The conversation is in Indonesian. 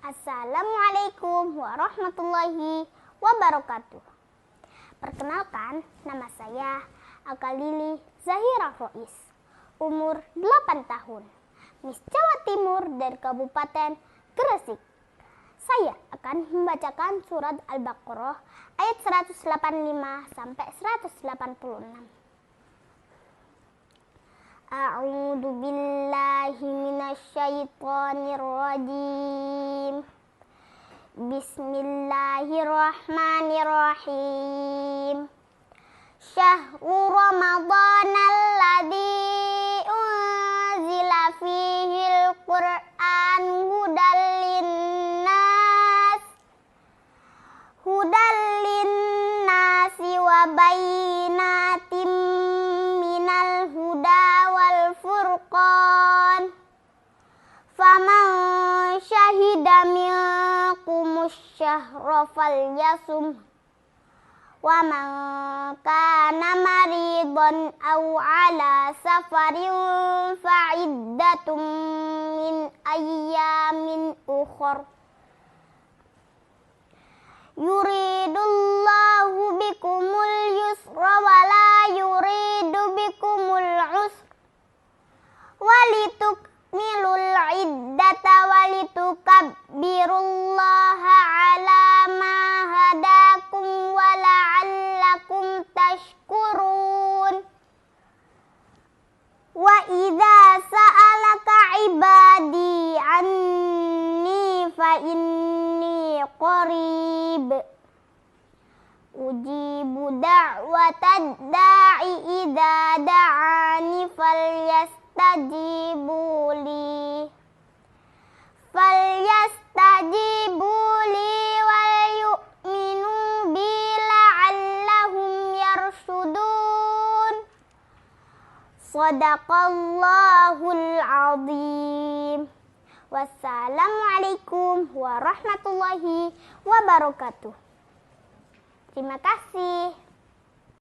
Assalamualaikum warahmatullahi wabarakatuh. Perkenalkan, nama saya Akalili Zahira Rois, umur 8 tahun, Miss Jawa Timur dari Kabupaten Gresik. Saya akan membacakan surat Al-Baqarah ayat 185 sampai 186. A'udzu billahi minasyaitonir rajim. Bismillahirrahmanirrahim. Syahru Ramadhanal ladzi unzila fihil Qur'an hudal linnasi wa bayyinatin minal huda wal furqan. Faman syahida minkumus syahra falyasum wa man kana maridun aw ala safarin fa'iddatum min ayyamin ukhra. Yuridullahu bikumul yusra wa la yuridu bikumul usra walitukmilul iddata walitukabbirullaha ala ma hadakum wa la'allakum tashkurun. Wa idza sa'alaka ibadi anni fa inni qarib ujibu da'watad da'i idza da'ani falyastajibu li wal yu'minu bi la'allahum yarshudun. Shadaqallahul azim. Wassalamualaikum warahmatullahi wabarakatuh. Terima kasih.